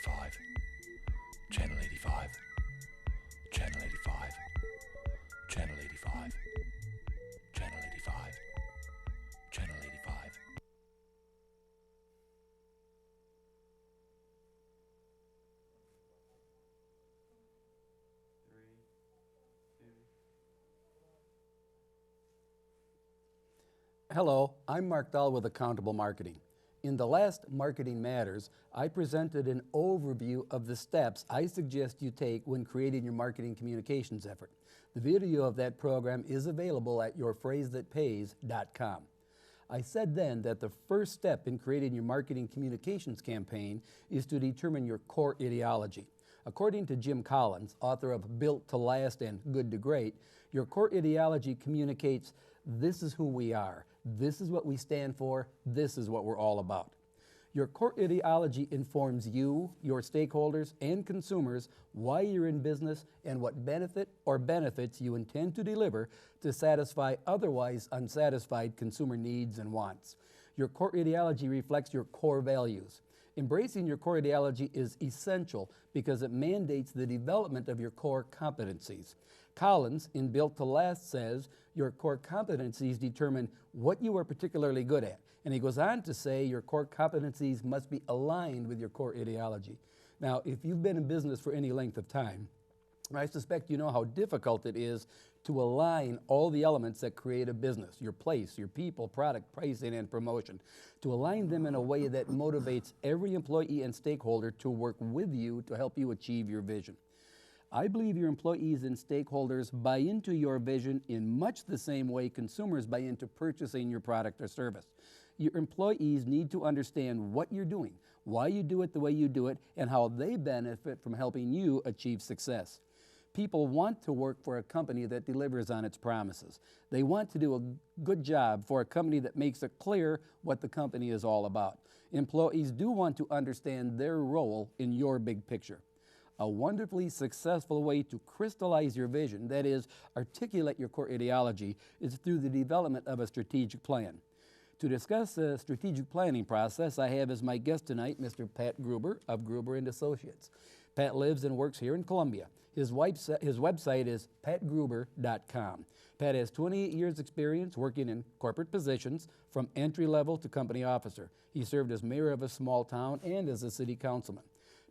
85. Channel 85. Channel 85. Channel 85. Channel 85. Channel 85. Hello, I'm Mark Dahl with Accountable Marketing. In the last Marketing Matters, I presented an overview of the steps I suggest you take when creating your marketing communications effort. The video of that program is available at yourphrasethatpays.com. I said then that the first step in creating your marketing communications campaign is to determine your core ideology. According to Jim Collins, author of Built to Last and Good to Great, your core ideology communicates this is who we are, this is what we stand for, this is what we're all about. Your core ideology informs you, your stakeholders, and consumers why you're in business and what benefit or benefits you intend to deliver to satisfy otherwise unsatisfied consumer needs and wants. Your core ideology reflects your core values. Embracing your core ideology is essential because it mandates the development of your core competencies. Collins, in Built to Last, says your core competencies determine what you are particularly good at. And he goes on to say your core competencies must be aligned with your core ideology. Now, if you've been in business for any length of time, I suspect you know how difficult it is to align all the elements that create a business, your place, your people, product, pricing, and promotion, to align them in a way that motivates every employee and stakeholder to work with you to help you achieve your vision. I believe your employees and stakeholders buy into your vision in much the same way consumers buy into purchasing your product or service. Your employees need to understand what you're doing, why you do it the way you do it, and how they benefit from helping you achieve success. People want to work for a company that delivers on its promises. They want to do a good job for a company that makes it clear what the company is all about. Employees do want to understand their role in your big picture. A wonderfully successful way to crystallize your vision, that is, articulate your core ideology, is through the development of a strategic plan. To discuss the strategic planning process, I have as my guest tonight Mr. Pat Gruber of Gruber & Associates. Pat lives and works here in Columbia. His website is patgruber.com. Pat has 28 years experience working in corporate positions from entry level to company officer. He served as mayor of a small town and as a city councilman.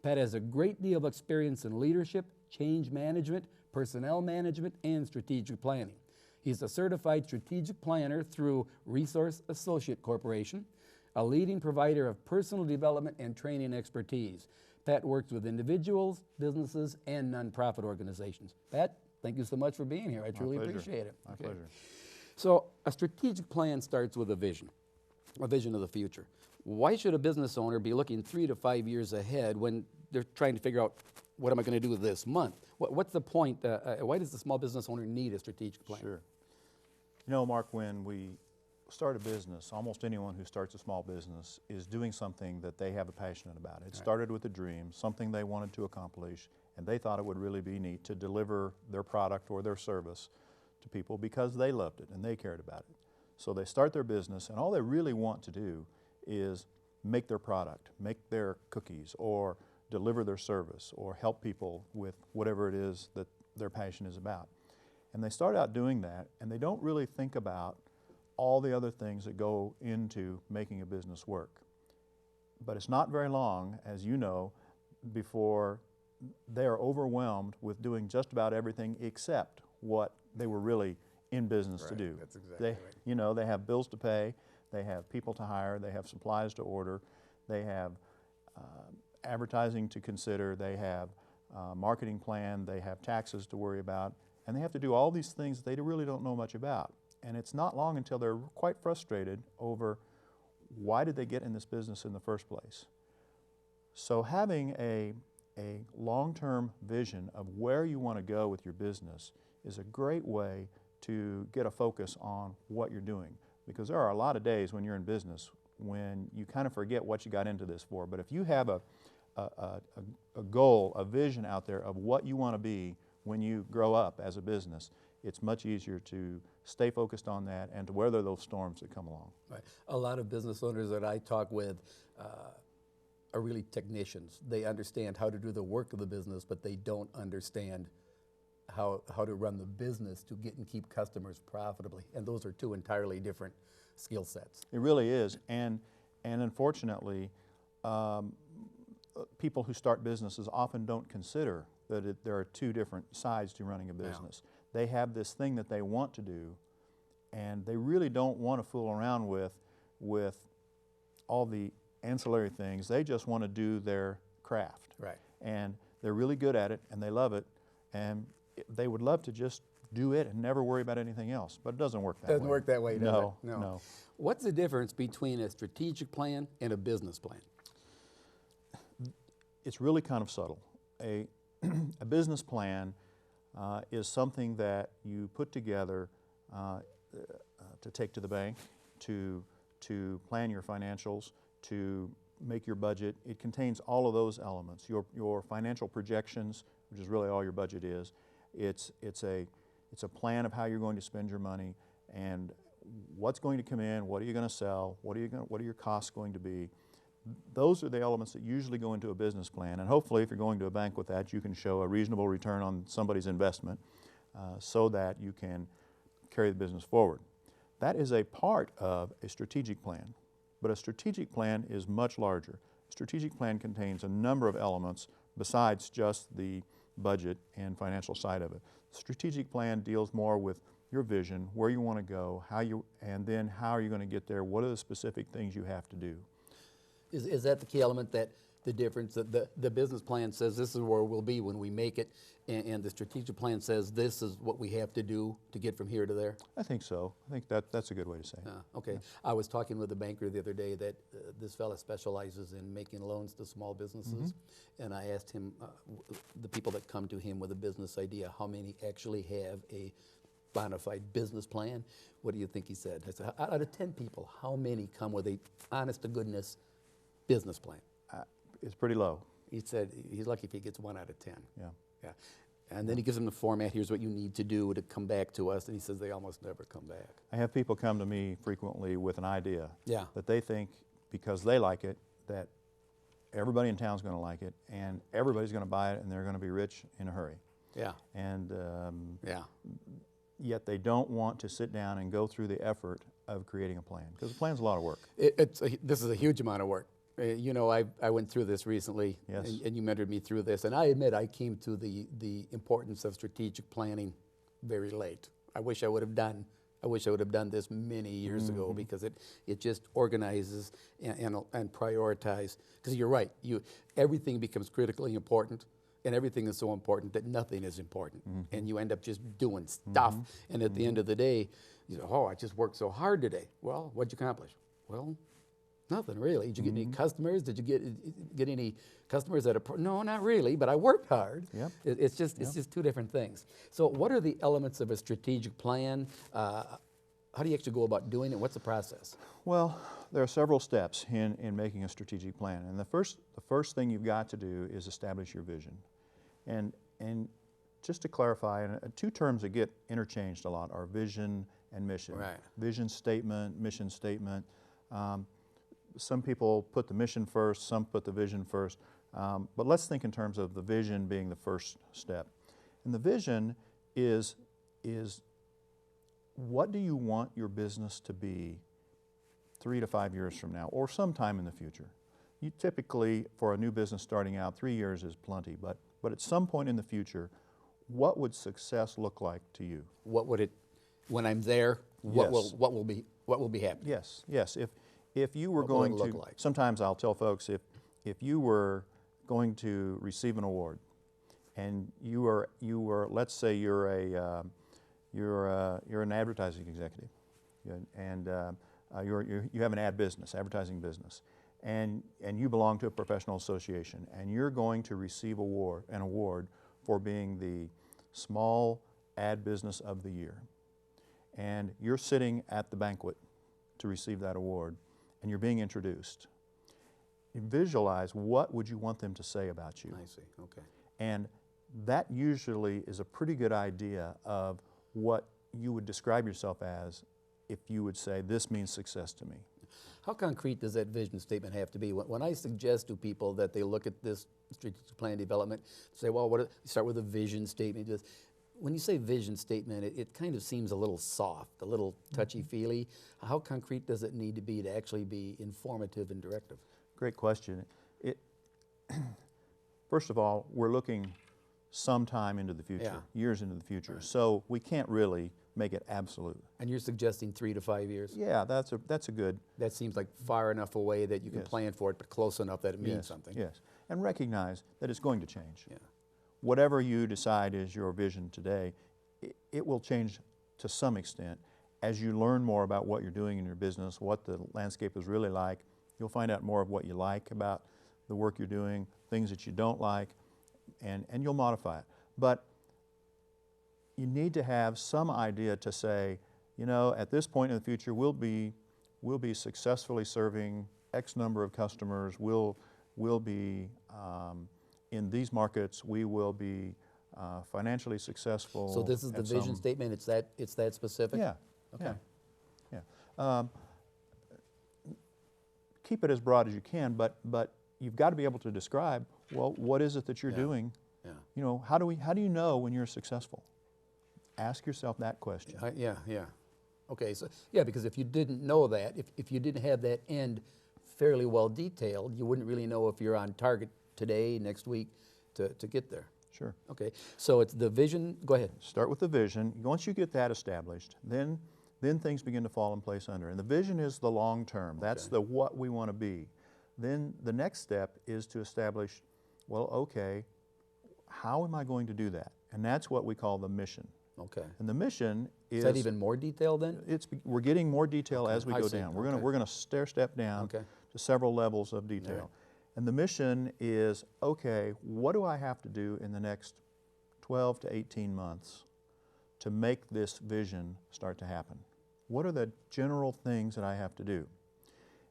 Pat has a great deal of experience in leadership, change management, personnel management, and strategic planning. He's a certified strategic planner through Resource Associate Corporation, a leading provider of personal development and training expertise. Pat works with individuals, businesses, and nonprofit organizations. Pat, thank you so much for being here. I truly appreciate it. My pleasure. So a strategic plan starts with a vision of the future. Why should a business owner be looking 3 to 5 years ahead when they're trying to figure out what am I going to do this month? What's the point? Why does the small business owner need a strategic plan? Sure. You know, Mark, when we start a business, almost anyone who starts a small business is doing something that they have a passionate about. It started with a dream, something they wanted to accomplish, and they thought it would really be neat to deliver their product or their service to people because they loved it and they cared about it. So they start their business, and all they really want to do is make their product, make their cookies, or deliver their service, or help people with whatever it is that their passion is about. And they start out doing that, and they don't really think about all the other things that go into making a business work. But it's not very long, as you know, before they are overwhelmed with doing just about everything except what they were really in business to do. That's exactly right. You know, they have bills to pay, they have people to hire, they have supplies to order, they have advertising to consider, they have marketing plan, they have taxes to worry about, and they have to do all these things they really don't know much about. And it's not long until they're quite frustrated over why did they get in this business in the first place. So having a long-term vision of where you want to go with your business is a great way to get a focus on what you're doing. Because there are a lot of days when you're in business when you kind of forget what you got into this for. But if you have a goal, a vision out there of what you want to be when you grow up as a business, it's much easier to stay focused on that and to weather those storms that come along. Right. A lot of business owners that I talk with are really technicians. They understand how to do the work of the business, but they don't understand how to run the business to get and keep customers profitably. And those are two entirely different skill sets. It really is, and unfortunately, people who start businesses often don't consider that there are two different sides to running a business. They have this thing that they want to do, and they really don't want to fool around with all the ancillary things. They just want to do their craft. Right. And they're really good at it, and they love it, and they would love to just do it and never worry about anything else, but it doesn't work that way. Doesn't work that way, does No, it? no. What's the difference between a strategic plan and a business plan? It's really kind of subtle. A business plan is something that you put together to take to the bank, to plan your financials, to make your budget. It contains all of those elements. Your financial projections, which is really all your budget is. It's a plan of how you're going to spend your money and what's going to come in, what are you going to sell, what are your costs going to be. Those are the elements that usually go into a business plan, and hopefully if you're going to a bank with that, you can show a reasonable return on somebody's investment so that you can carry the business forward. That is a part of a strategic plan, but a strategic plan is much larger. A strategic plan contains a number of elements besides just the budget and financial side of it. The strategic plan deals more with your vision, where you want to go, and then how are you going to get there, what are the specific things you have to do. Is that the key element, that the difference, that the business plan says this is where we'll be when we make it, and the strategic plan says this is what we have to do to get from here to there? I think so. I think that's a good way to say it. Okay. Yeah. I was talking with a banker the other day that this fella specializes in making loans to small businesses, and I asked him, the people that come to him with a business idea, how many actually have a bona fide business plan? What do you think he said? I said, out of 10 people, how many come with a honest-to-goodness business plan? It's pretty low. He said he's lucky if he gets 1 out of 10. Yeah. Yeah. And then he gives them the format, here's what you need to do to come back to us, and he says they almost never come back. I have people come to me frequently with an idea Yeah. that they think, because they like it, that everybody in town is going to like it, and everybody's going to buy it, and they're going to be rich in a hurry. Yeah. And Yeah. yet they don't want to sit down and go through the effort of creating a plan, because a plan's a lot of work. This is a huge amount of work. You know, I went through this recently, Yes. and you mentored me through this, and I admit I came to the importance of strategic planning very late. I wish I would have done this many years ago, because it just organizes and prioritizes. Because you're right, everything becomes critically important, and everything is so important that nothing is important, and you end up just doing stuff. And at the end of the day, you know, oh, I just worked so hard today. Well, what'd you accomplish? Well, nothing really. Did you get any customers? Did you get any customers that are? No, not really. But I worked hard. Yep. It's just two different things. So, what are the elements of a strategic plan? How do you actually go about doing it? What's the process? Well, there are several steps in making a strategic plan, and the first thing you've got to do is establish your vision. And just to clarify, and two terms that get interchanged a lot are vision and mission. Right. Vision statement, mission statement. Some people put the mission first, some put the vision first, but let's think in terms of the vision being the first step. And the vision is what do you want your business to be 3 to 5 years from now, or sometime in the future? You typically, for a new business starting out, 3 years is plenty, but at some point in the future, what would success look like to you? What would it, when I'm there? What Yes. will be happening? Yes, yes. If you were What will going it to, look like? sometimes I'll tell folks, if you were going to receive an award, and you were let's say you're an advertising executive, and you have an advertising business, and you belong to a professional association, and you're going to receive an award for being the small ad business of the year, and you're sitting at the banquet to receive that award, and you're being introduced. You visualize what would you want them to say about you. I see. Okay. And that usually is a pretty good idea of what you would describe yourself as if you would say, this means success to me. How concrete does that vision statement have to be? When I suggest to people that they look at this strategic plan development, say, well, start with a vision statement. Just, when you say vision statement, it kind of seems a little soft, a little touchy-feely. How concrete does it need to be to actually be informative and directive? Great question. First of all, we're looking sometime into the future, years into the future. So we can't really make it absolute. And you're suggesting 3 to 5 years? Yeah, that's a good. That seems like far enough away that you can plan for it, but close enough that it means something. Yes, and recognize that it's going to change. Yeah. Whatever you decide is your vision today, it will change to some extent. As you learn more about what you're doing in your business, what the landscape is really like, you'll find out more of what you like about the work you're doing, things that you don't like, and you'll modify it. But you need to have some idea to say, you know, at this point in the future, we'll be successfully serving X number of customers. We'll be in these markets. We will be financially successful. So this is the vision statement. It's that specific. Yeah. Okay. Yeah. Keep it as broad as you can, but you've got to be able to describe, well, what is it that you're doing? Yeah. You know, how do you know when you're successful? Ask yourself that question. Yeah. Okay, so because if you didn't know that, if you didn't have that end fairly well detailed, you wouldn't really know if you're on target today, next week, to get there. Sure. Okay, so it's the vision. Go ahead. Start with the vision. Once you get that established, then things begin to fall in place under. And the vision is the long term. That's the what we want to be. Then the next step is to establish, well, okay, how am I going to do that? And that's what we call the mission. Okay. And the mission is that even more detailed then? We're getting more detail as we go down. We're going to stair-step down to several levels of detail. Right. And the mission is, okay, what do I have to do in the next 12 to 18 months to make this vision start to happen? What are the general things that I have to do?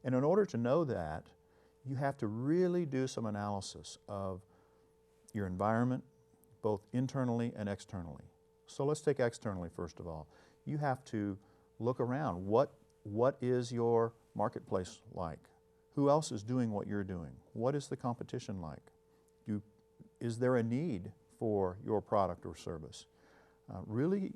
And in order to know that, you have to really do some analysis of your environment, both internally and externally. So let's take externally first of all. You have to look around. What is your marketplace like? Who else is doing what you're doing? What is the competition like? Is there a need for your product or service? Really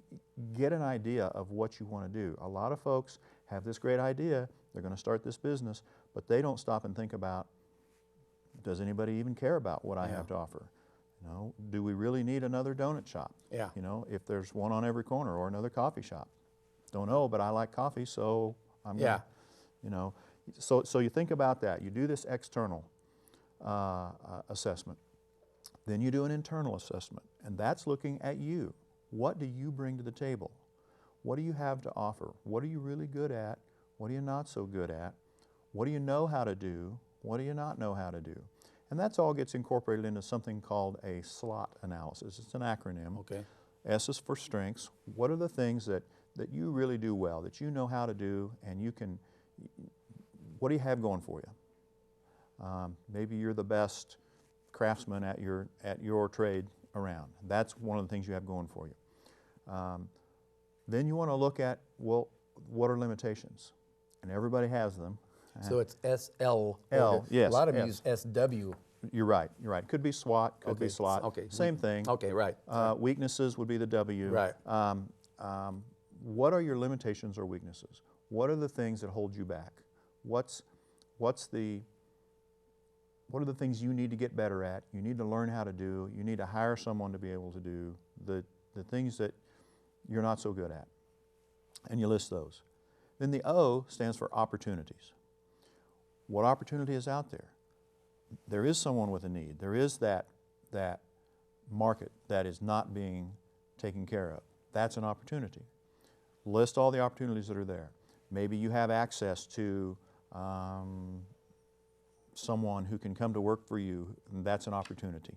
get an idea of what you want to do. A lot of folks have this great idea, they're going to start this business, but they don't stop and think about, does anybody even care about what I have to offer? You know, do we really need another donut shop? Yeah. You know, if there's one on every corner, or another coffee shop. Don't know, but I like coffee, so I'm gonna, you know. So you think about that. You do this external assessment. Then you do an internal assessment, and that's looking at you. What do you bring to the table? What do you have to offer? What are you really good at? What are you not so good at? What do you know how to do? What do you not know how to do? And that's all gets incorporated into something called a SWOT analysis. It's an acronym. Okay. S is for strengths. What are the things that you really do well, that you know how to do, and you can, what do you have going for you? Maybe you're the best craftsman at your trade around. That's one of the things you have going for you. Then you want to look at, well, what are limitations? And everybody has them. So it's SL. L, yes. A lot of them use SW. You're right. Could be SWOT, could be SLOT. Okay. Same thing. Okay, right. Weaknesses would be the W. Right. What are your limitations or weaknesses? What are the things that hold you back? What are the things you need to get better at? You need to learn how to do. You need to hire someone to be able to do the things that you're not so good at. And you list those. Then the O stands for opportunities. What opportunity is out there? There is someone with a need. There is that market that is not being taken care of. That's an opportunity. List all the opportunities that are there. Maybe you have access to someone who can come to work for you, and that's an opportunity.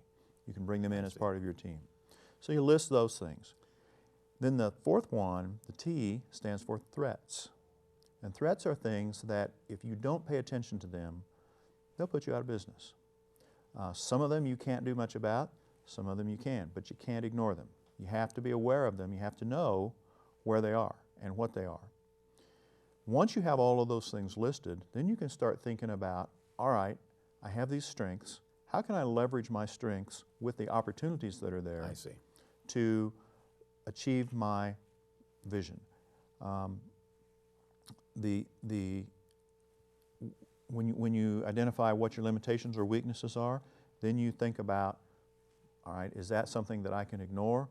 You can bring them in as part of your team. So you list those things. Then the fourth one, the T, stands for threats. And threats are things that if you don't pay attention to them, they'll put you out of business. Some of them you can't do much about, some of them you can, but you can't ignore them. You have to be aware of them. You have to know where they are and what they are. Once you have all of those things listed, then you can start thinking about, all right, I have these strengths. How can I leverage my strengths with the opportunities that are there I see. to achieve my vision? When you identify what your limitations or weaknesses are, then you think about, all right, is that something that I can ignore?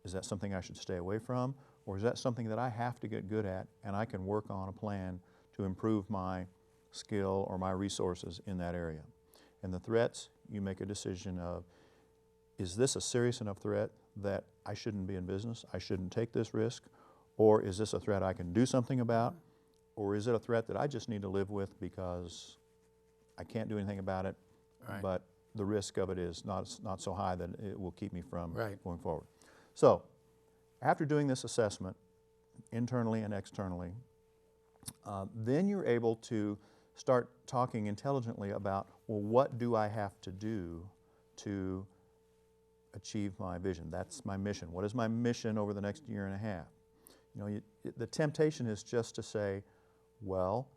Is that something I should stay away from? Or is that something that I have to get good at and I can work on a plan to improve my skill or my resources in that area? And the threats, you make a decision of, is this a serious enough threat that I shouldn't be in business? I shouldn't take this risk? Or is this a threat I can do something about? Or is it a threat that I just need to live with because I can't do anything about it, Right. but the risk of it is not so high that it will keep me from Right. going forward? So, after doing this assessment, internally and externally, then you're able to start talking intelligently about, well, what do I have to do to achieve my vision? That's my mission. What is my mission over the next year and a half? You know, the temptation is just to say, well,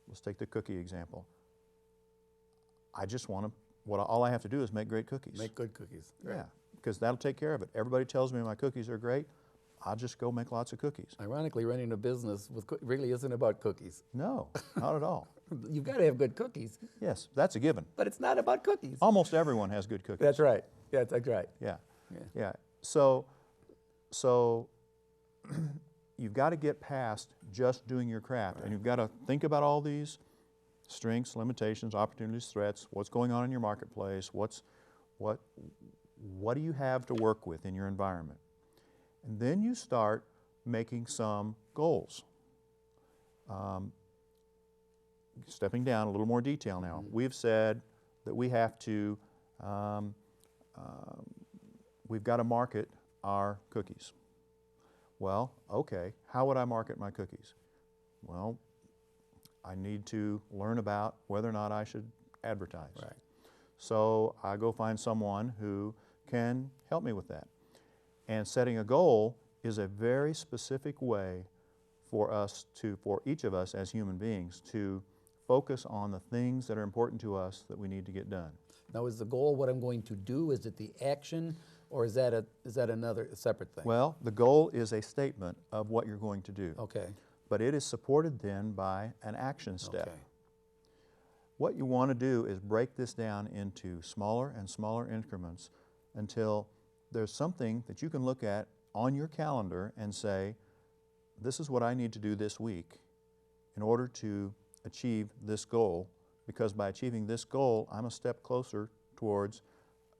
let's take the cookie example. I just want to, all I have to do is make great cookies. Make good cookies. Yeah, because that'll take care of it. Everybody tells me my cookies are great. I'll just go make lots of cookies. Ironically, running a business with really isn't about cookies. No, not at all. You've got to have good cookies, Yes, that's a given. but it's not about cookies. Almost everyone has good cookies. That's right. Yeah, that's right. Yeah, Yeah. yeah. So you've got to get past just doing your craft, and you've got to think about all these strengths, limitations, opportunities, threats, what's going on in your marketplace, what do you have to work with in your environment. And then you start making some goals. Stepping down a little more detail now. We've said that we have to, we've got to market our cookies. Well, okay, how would I market my cookies? Well, I need to learn about whether or not I should advertise. Right. So I go find someone who can help me with that. And setting a goal is a very specific way for each of us as human beings to focus on the things that are important to us that we need to get done. Now, is the goal what I'm going to do? Is it the action, or is that another separate thing? Well, the goal is a statement of what you're going to do. Okay. But it is supported then by an action step. Okay. What you want to do is break this down into smaller and smaller increments until there's something that you can look at on your calendar and say, this is what I need to do this week in order to achieve this goal, because by achieving this goal, I'm a step closer towards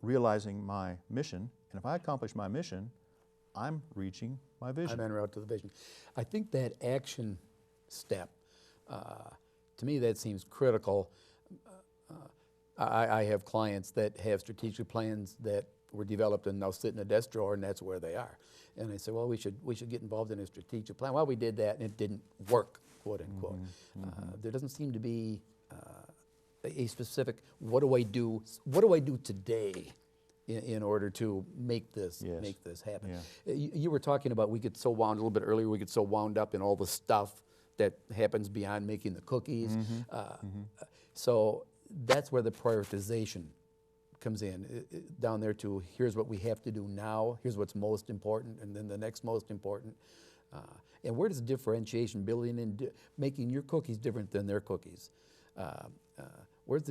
realizing my mission. And if I accomplish my mission, I'm reaching my vision. I'm en route to the vision. I think that action step, to me, that seems critical. I have clients that have strategic plans that were developed and now sit in a desk drawer, and that's where they are. And I say, well, we should get involved in a strategic plan. Well, we did that, and it didn't work, quote unquote. There doesn't seem to be a specific, what do I do today in order to make this happen? Yeah. You were talking about, we get so wound, a little bit earlier, we get so wound up in all the stuff that happens beyond making the cookies. So that's where the prioritization comes in, down there to, here's what we have to do now, here's what's most important, and then the next most important. And where does differentiation, building in, making your cookies different than their cookies? What's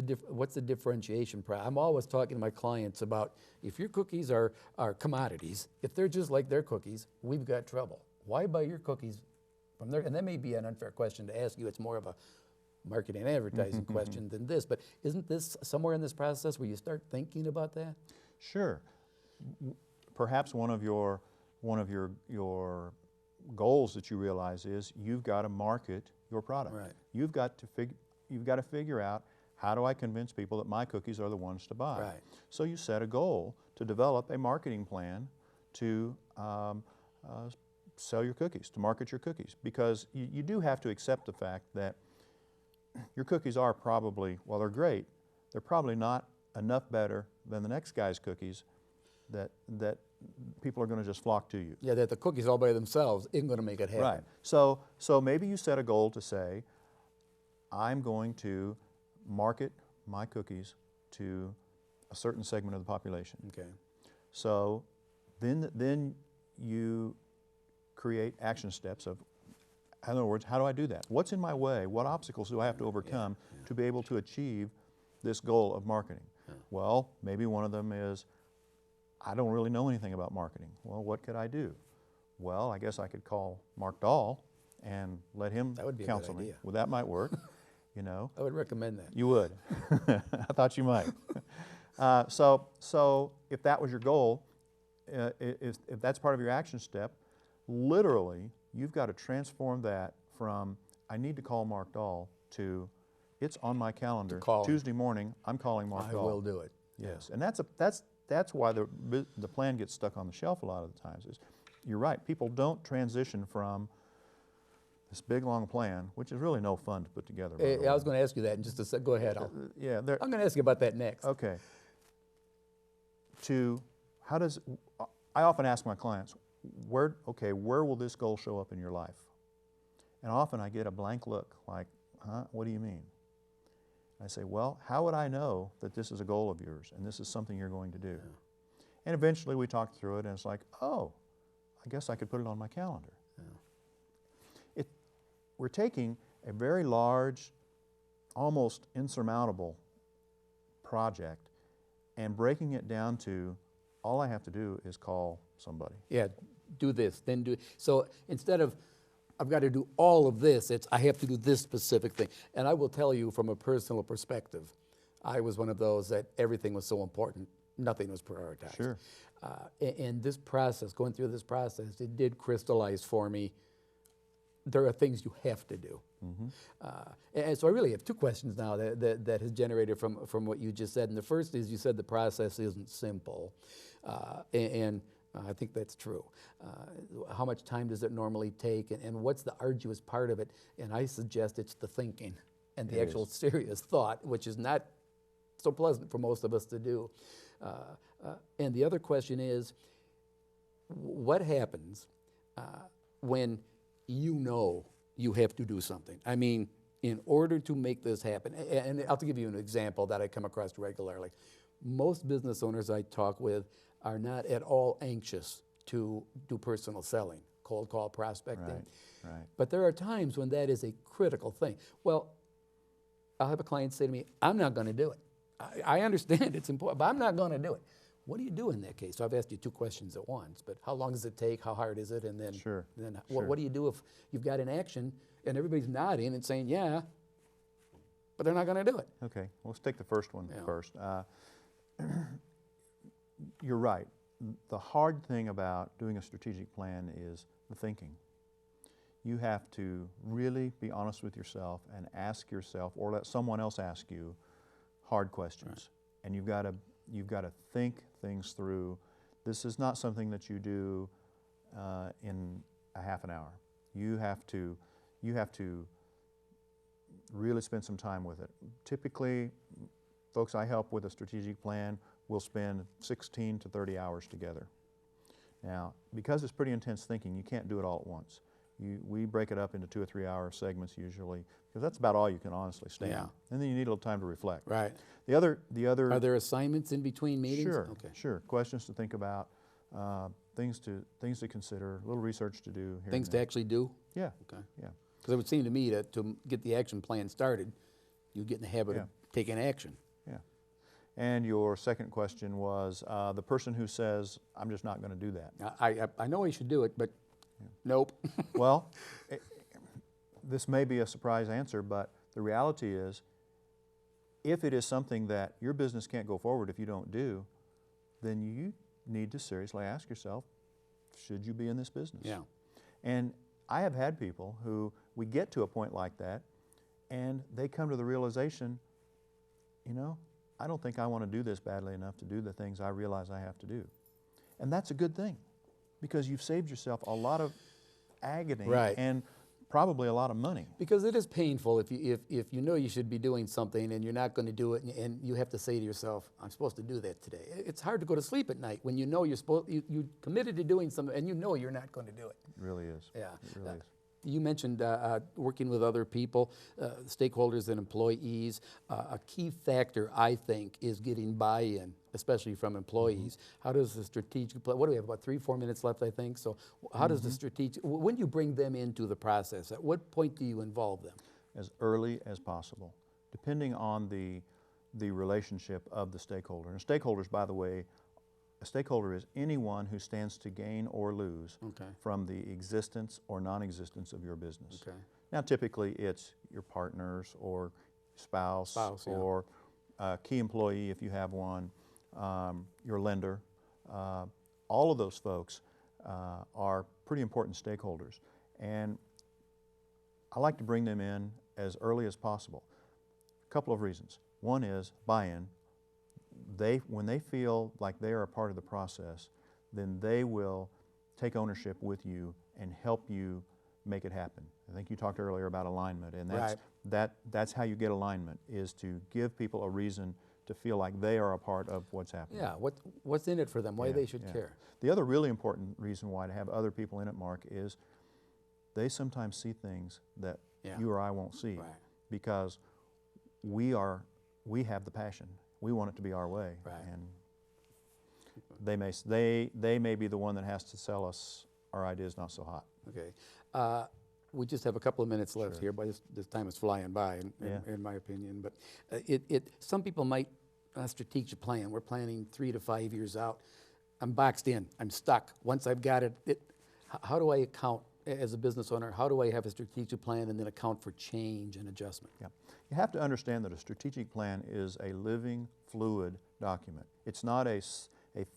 the differentiation? I'm always talking to my clients about, if your cookies are commodities, if they're just like their cookies, we've got trouble. Why buy your cookies from there? And that may be an unfair question to ask you. It's more of a marketing and advertising question than this. But isn't this somewhere in this process where you start thinking about that? Sure. Perhaps one of your goals that you realize is you've got to market your product. Right. You've got to figure out, how do I convince people that my cookies are the ones to buy? Right. So you set a goal to develop a marketing plan to sell your cookies, to market your cookies, because you do have to accept the fact that your cookies are probably, while they're great, they're probably not enough better than the next guy's cookies that people are going to just flock to you. Yeah, that the cookies all by themselves isn't going to make it happen. Right. So maybe you set a goal to say, I'm going to market my cookies to a certain segment of the population. Okay. So then you create action steps of, in other words, how do I do that? What's in my way? What obstacles do I have to overcome to be able to achieve this goal of marketing? Well, maybe one of them is, I don't really know anything about marketing. Well, what could I do? Well, I guess I could call Mark Dahl and let him counsel me. Well, that might work, you know. I would recommend that. You would. I thought you might. So if that was your goal, if that's part of your action step, literally you've got to transform that from, I need to call Mark Dahl, to, it's on my calendar. Tuesday morning, I'm calling Mark Dahl. I will do it. Yes, and that's why the plan gets stuck on the shelf a lot of the times. Is you're right. People don't transition from this big long plan, which is really no fun to put together. I was going to ask you that in just a sec. Go ahead. Yeah, I'm going to ask you about that next. Okay. I often ask my clients, where will this goal show up in your life? And often I get a blank look, like, huh, what do you mean? I say, well, how would I know that this is a goal of yours and this is something you're going to do? Yeah. And eventually we talk through it and it's like, oh, I guess I could put it on my calendar. Yeah. We're taking a very large, almost insurmountable project and breaking it down to, all I have to do is call somebody. Yeah, do this, then do. So instead of, I've got to do all of this, it's, I have to do this specific thing. And I will tell you from a personal perspective, I was one of those that everything was so important, nothing was prioritized. Sure. And this process, going through this process, it did crystallize for me, there are things you have to do. Mm-hmm. And so I really have two questions now that has generated from what you just said. And the first is, you said the process isn't simple. And I think that's true. How much time does it normally take, and what's the arduous part of it? And I suggest it's the thinking and the actual serious thought, which is not so pleasant for most of us to do. And the other question is, what happens when you know you have to do something? I mean, in order to make this happen, and I'll give you an example that I come across regularly. Most business owners I talk with are not at all anxious to do personal selling, cold call prospecting. Right. But there are times when that is a critical thing. Well, I'll have a client say to me, I'm not going to do it. I understand it's important, but I'm not going to do it. What do you do in that case? So I've asked you two questions at once, but how long does it take? How hard is it? And then, what do you do if you've got an action and everybody's nodding and saying, yeah, but they're not going to do it? Okay, well, let's take the first one first. You're right. The hard thing about doing a strategic plan is the thinking. You have to really be honest with yourself and ask yourself, or let someone else ask you, hard questions. Right. And you've got to think things through. This is not something that you do in a half an hour. You have to really spend some time with it. Typically, folks I help with a strategic plan will spend 16 to 30 hours together. Now, because it's pretty intense thinking, you can't do it all at once. We break it up into 2 or 3 hour segments usually, because that's about all you can honestly stand. Yeah. And then you need a little time to reflect. Right. The other. Are there assignments in between meetings? Sure. Okay. Sure. Questions to think about, things to consider, a little research to do. Things to actually do. Yeah. Okay. Yeah. Because it would seem to me that to get the action plan started, you get in the habit of taking action. Yeah. And your second question was the person who says, I'm just not going to do that. I know he should do it, but nope. Well, this may be a surprise answer, but the reality is, if it is something that your business can't go forward if you don't do, then you need to seriously ask yourself, should you be in this business? Yeah. And I have had people who, we get to a point like that, and they come to the realization, you know, I don't think I want to do this badly enough to do the things I realize I have to do. And that's a good thing, because you've saved yourself a lot of agony and probably a lot of money. Because it is painful if you know you should be doing something and you're not going to do it, and you have to say to yourself, I'm supposed to do that today. It's hard to go to sleep at night when you know you committed to doing something and you know you're not going to do it. It really is. Yeah. It really is. You mentioned working with other people, stakeholders and employees. A key factor, I think, is getting buy-in, especially from employees. How does the strategic plan, what do we have, about 3-4 minutes left, I think? So how does the strategic, when do you bring them into the process? At what point do you involve them? As early as possible, depending on the relationship of the stakeholder. And stakeholders, by the way, a stakeholder is anyone who stands to gain or lose from the existence or non-existence of your business. Okay. Now, typically, it's your partners or spouse or key employee if you have one, your lender. All of those folks are pretty important stakeholders. And I like to bring them in as early as possible. A couple of reasons. One is buy-in. When they feel like they are a part of the process, then they will take ownership with you and help you make it happen. I think you talked earlier about alignment, and that's how you get alignment, is to give people a reason to feel like they are a part of what's happening. Yeah, what's in it for them, why they should care. The other really important reason why to have other people in it, Mark, is they sometimes see things that you or I won't see, because we have the passion. We want it to be our way, and they may be the one that has to sell us our ideas not so hot. Okay, we just have a couple of minutes left here, but this time is flying by, in my opinion. But some people might strategic plan. We're planning 3 to 5 years out. I'm boxed in. I'm stuck. Once I've got it, how do I account as a business owner? How do I have a strategic plan and then account for change and adjustment? Yeah. You have to understand that a strategic plan is a living, fluid document. It's not a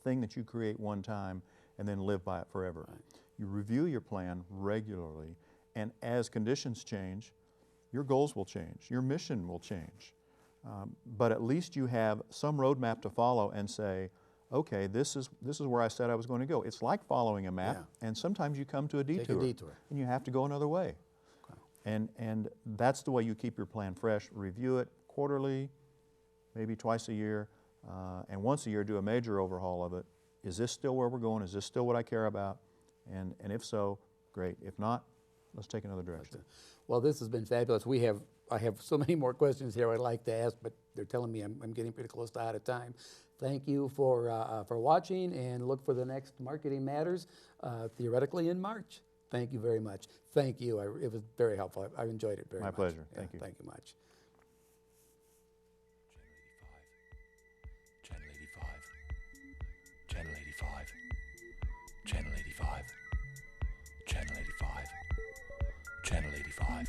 thing that you create one time and then live by it forever. You review your plan regularly, and as conditions change, your goals will change, your mission will change. But at least you have some roadmap to follow and say, okay, this is where I said I was going to go. It's like following a map, and sometimes you come to a detour, and you have to go another way. And that's the way you keep your plan fresh. Review it quarterly, maybe twice a year, and once a year do a major overhaul of it. Is this still where we're going? Is this still what I care about? And if so, great. If not, let's take another direction. Well, this has been fabulous. I have so many more questions here I'd like to ask, but they're telling me I'm getting pretty close to out of time. Thank you for watching, and look for the next Marketing Matters, theoretically in March. Thank you very much. Thank you. It was very helpful. I enjoyed it very much. My pleasure. Thank you. Thank you much. Channel 85. Channel 85. Channel 85. Channel 85. Channel 85.